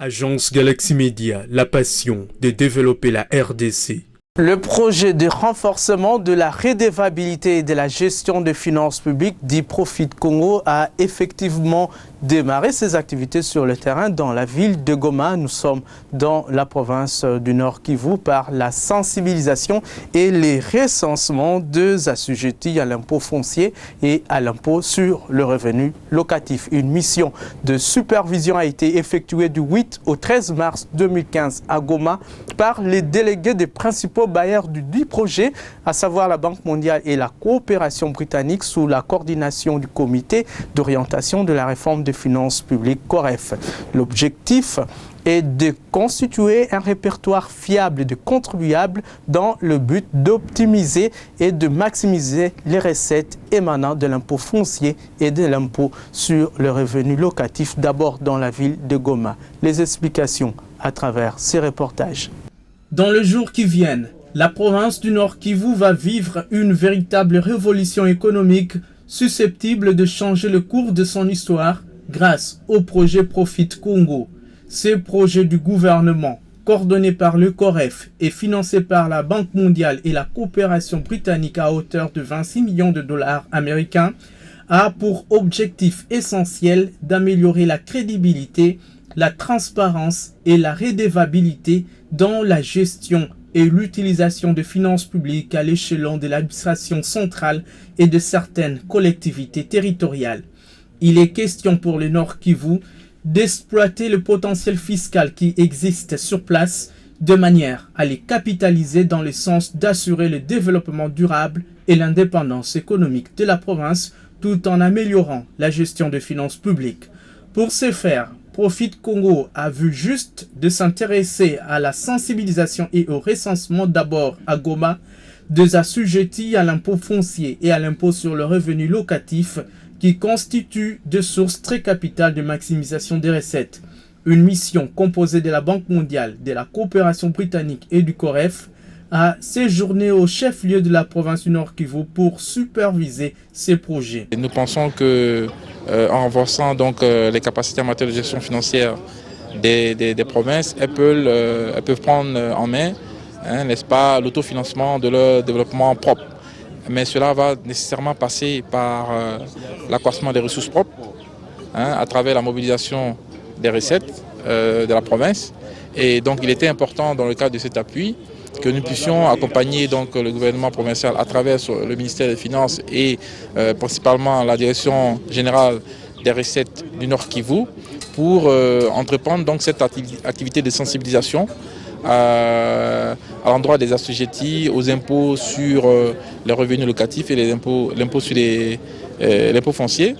Agence Galaxy Media, la passion de développer la RDC. Le projet de renforcement de la redevabilité et de la gestion des finances publiques dit Profit Congo a effectivement démarré ses activités sur le terrain dans la ville de Goma. Nous sommes dans la province du Nord Kivu par la sensibilisation et les recensements des assujettis à l'impôt foncier et à l'impôt sur le revenu locatif. Une mission de supervision a été effectuée du 8 au 13 mars 2015 à Goma par les délégués des principaux bailleurs du dit projet, à savoir la Banque mondiale et la coopération britannique sous la coordination du comité d'orientation de la réforme des finances publiques COREF. L'objectif est de constituer un répertoire fiable de contribuables dans le but d'optimiser et de maximiser les recettes émanant de l'impôt foncier et de l'impôt sur le revenu locatif, d'abord dans la ville de Goma. Les explications à travers ces reportages. Dans les jours qui viennent, la province du Nord Kivu va vivre une véritable révolution économique susceptible de changer le cours de son histoire grâce au projet Profit Congo. Ce projet du gouvernement, coordonné par le COREF et financé par la Banque mondiale et la coopération britannique à hauteur de 26 millions de dollars américains, a pour objectif essentiel d'améliorer la crédibilité, la transparence et la redevabilité dans la gestion et l'utilisation de finances publiques à l'échelon de l'administration centrale et de certaines collectivités territoriales. Il est question pour le Nord Kivu d'exploiter le potentiel fiscal qui existe sur place de manière à les capitaliser dans le sens d'assurer le développement durable et l'indépendance économique de la province tout en améliorant la gestion des finances publiques. Pour ce faire, Profit Congo a vu juste de s'intéresser à la sensibilisation et au recensement d'abord à Goma des assujettis à l'impôt foncier et à l'impôt sur le revenu locatif qui constituent des sources très capitales de maximisation des recettes. Une mission composée de la Banque mondiale, de la coopération britannique et du COREF a séjourné au chef-lieu de la province du Nord Kivu pour superviser ces projets. Nous pensons que en renforçant donc les capacités en matière de gestion financière des provinces, elles peuvent prendre en main, n'est-ce pas, l'autofinancement de leur développement propre. Mais cela va nécessairement passer par l'accroissement des ressources propres, à travers la mobilisation des recettes de la province. Et donc il était important dans le cadre de cet appui que nous puissions accompagner donc le gouvernement provincial à travers le ministère des Finances et principalement la direction générale des recettes du Nord Kivu pour entreprendre donc cette activité de sensibilisation à l'endroit des assujettis aux impôts sur les revenus locatifs et l'impôt sur l'impôt foncier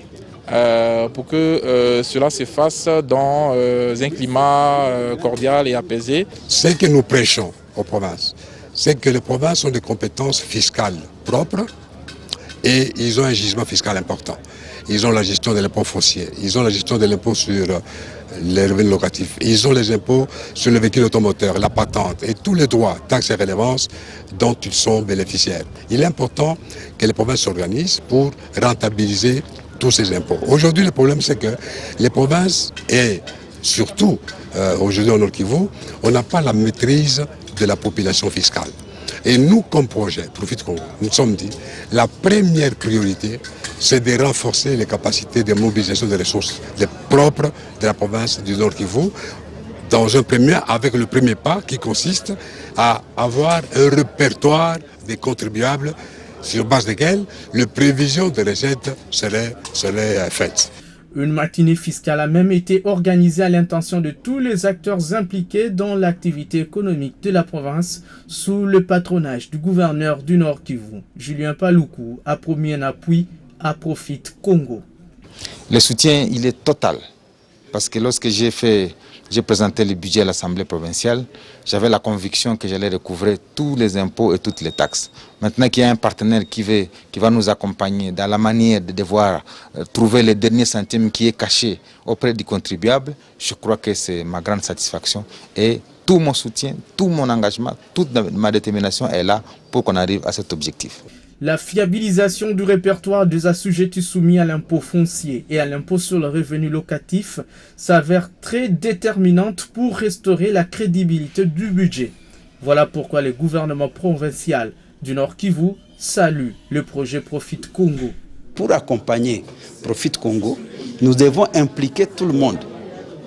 pour que cela se fasse dans un climat cordial et apaisé. Ce que nous prêchons aux provinces, c'est que les provinces ont des compétences fiscales propres et ils ont un gisement fiscal important. Ils ont la gestion de l'impôt foncier, ils ont la gestion de l'impôt sur les revenus locatifs, ils ont les impôts sur le véhicule automoteur, la patente et tous les droits, taxes et redevances dont ils sont bénéficiaires. Il est important que les provinces s'organisent pour rentabiliser tous ces impôts. Aujourd'hui, le problème, c'est que les provinces, et surtout aujourd'hui au Nord Kivu, on n'a pas la maîtrise de la population fiscale. Et nous, comme projet Profit Congo, nous nous sommes dit, la première priorité, c'est de renforcer les capacités de mobilisation des ressources propres de la province du Nord Kivu, avec le premier pas qui consiste à avoir un répertoire des contribuables sur base desquels les prévisions de recettes seraient faites. Une matinée fiscale a même été organisée à l'intention de tous les acteurs impliqués dans l'activité économique de la province sous le patronage du gouverneur du Nord Kivu. Julien Paluku a promis un appui à Profit Congo. Le soutien, il est total. Parce que lorsque j'ai présenté le budget à l'Assemblée provinciale, j'avais la conviction que j'allais recouvrer tous les impôts et toutes les taxes. Maintenant qu'il y a un partenaire qui va nous accompagner dans la manière de devoir trouver les derniers centimes qui est caché auprès du contribuable, je crois que c'est ma grande satisfaction. Et tout mon soutien, tout mon engagement, toute ma détermination est là pour qu'on arrive à cet objectif. La fiabilisation du répertoire des assujettis soumis à l'impôt foncier et à l'impôt sur le revenu locatif s'avère très déterminante pour restaurer la crédibilité du budget. Voilà pourquoi le gouvernement provincial du Nord Kivu salue le projet Profit Congo. Pour accompagner Profit Congo, nous devons impliquer tout le monde.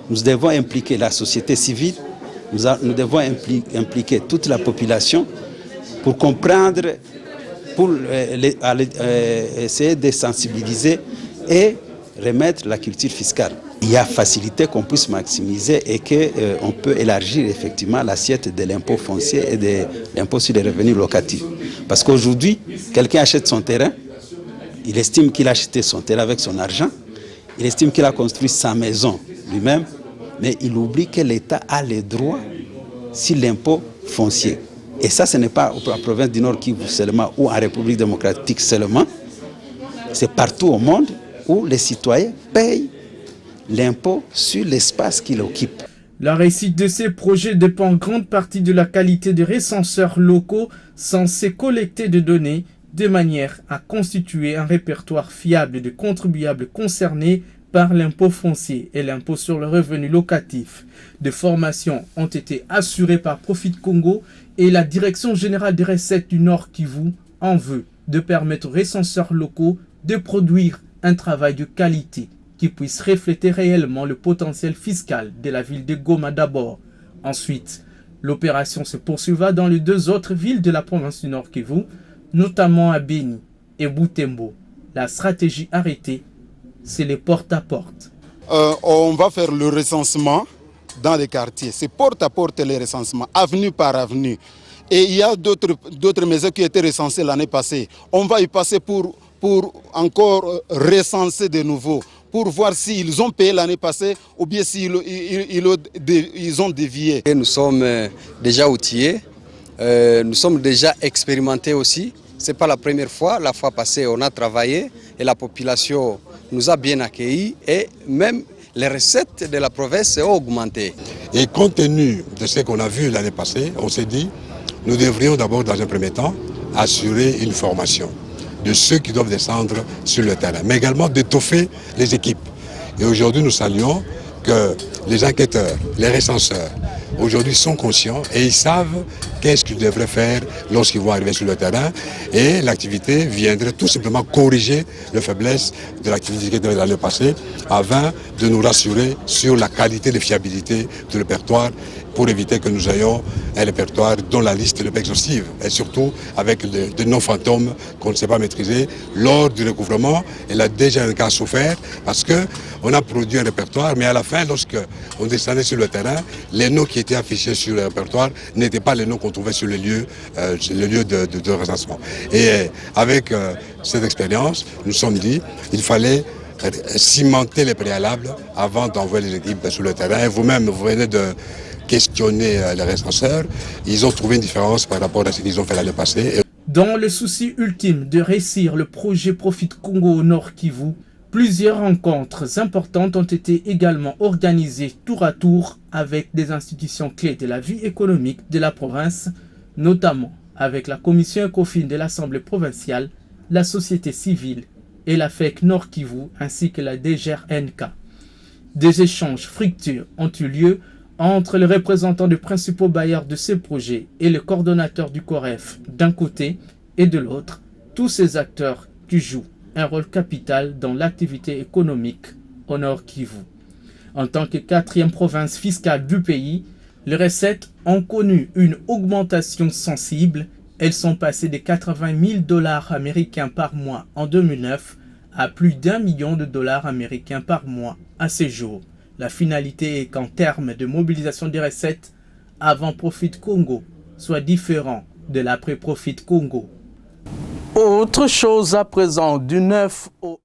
Nous devons impliquer la société civile, nous devons impliquer toute la population pour comprendre, pour essayer de sensibiliser et remettre la culture fiscale. Il y a facilité qu'on puisse maximiser et qu'on peut élargir effectivement l'assiette de l'impôt foncier et de l'impôt sur les revenus locatifs. Parce qu'aujourd'hui, quelqu'un achète son terrain, il estime qu'il a acheté son terrain avec son argent, il estime qu'il a construit sa maison lui-même, mais il oublie que l'État a les droits sur l'impôt foncier. Et ça, ce n'est pas en province du Nord Kivu seulement ou en République démocratique seulement. C'est partout au monde où les citoyens payent l'impôt sur l'espace qu'ils occupent. La réussite de ces projets dépend en grande partie de la qualité des recenseurs locaux censés collecter des données de manière à constituer un répertoire fiable de contribuables concernés par l'impôt foncier et l'impôt sur le revenu locatif. Des formations ont été assurées par Profit Congo et la Direction générale des recettes du Nord Kivu en veut de permettre aux recenseurs locaux de produire un travail de qualité qui puisse refléter réellement le potentiel fiscal de la ville de Goma d'abord. Ensuite, l'opération se poursuivra dans les deux autres villes de la province du Nord Kivu, notamment à Beni et Butembo. La stratégie arrêtée, c'est les porte-à-porte. On va faire le recensement dans les quartiers. C'est porte-à-porte les recensements, avenue par avenue. Et il y a d'autres maisons qui étaient recensées l'année passée. On va y passer pour encore recenser de nouveau, pour voir s'ils ont payé l'année passée ou bien s'ils ont dévié. Et nous sommes déjà outillés, nous sommes déjà expérimentés aussi. Ce n'est pas la première fois, la fois passée on a travaillé et la population nous a bien accueillis et même les recettes de la province ont augmenté. Et compte tenu de ce qu'on a vu l'année passée, on s'est dit, nous devrions d'abord dans un premier temps assurer une formation de ceux qui doivent descendre sur le terrain, mais également d'étoffer les équipes. Et aujourd'hui, nous saluons que les enquêteurs, les recenseurs, aujourd'hui sont conscients et ils savent qu'est-ce qu'ils devraient faire lorsqu'ils vont arriver sur le terrain. Et l'activité viendrait tout simplement corriger les faiblesses de l'activité qui était l'année passée afin de nous rassurer sur la qualité et la fiabilité du répertoire pour éviter que nous ayons un répertoire dont la liste n'est pas exhaustive et surtout avec des noms fantômes qu'on ne sait pas maîtriser. Lors du recouvrement, il a déjà un cas souffert parce qu'on a produit un répertoire, mais à la fin, lorsqu'on descendait sur le terrain, les noms qui étaient affichés sur le répertoire n'étaient pas les noms qu'on trouvait sur le lieu de recensement. Et avec cette expérience, nous nous sommes dit qu'il fallait cimenter les préalables avant d'envoyer les équipes sur le terrain. Et vous-même, vous venez de questionner les recenseurs, ils ont trouvé une différence par rapport à ce qu'ils ont fait l'année passée. Dans le souci ultime de réussir le projet Profit Congo au Nord Kivu, plusieurs rencontres importantes ont été également organisées tour à tour avec des institutions clés de la vie économique de la province, notamment avec la commission ECOFIN de l'Assemblée provinciale, la société civile et la FEC Nord Kivu ainsi que la DGRNK. Des échanges fructueux ont eu lieu entre les représentants des principaux bailleurs de ces projets et le coordonnateur du COREF d'un côté et de l'autre, tous ces acteurs qui jouent un rôle capital dans l'activité économique au Nord Kivu. En tant que quatrième province fiscale du pays, les recettes ont connu une augmentation sensible. Elles sont passées de 80 000 $ américains par mois en 2009 à plus d'1 million de dollars américains par mois à ce jour. La finalité est qu'en termes de mobilisation des recettes, avant Profit Congo soit différent de l'après Profit Congo. Autre chose à présent, du 9 au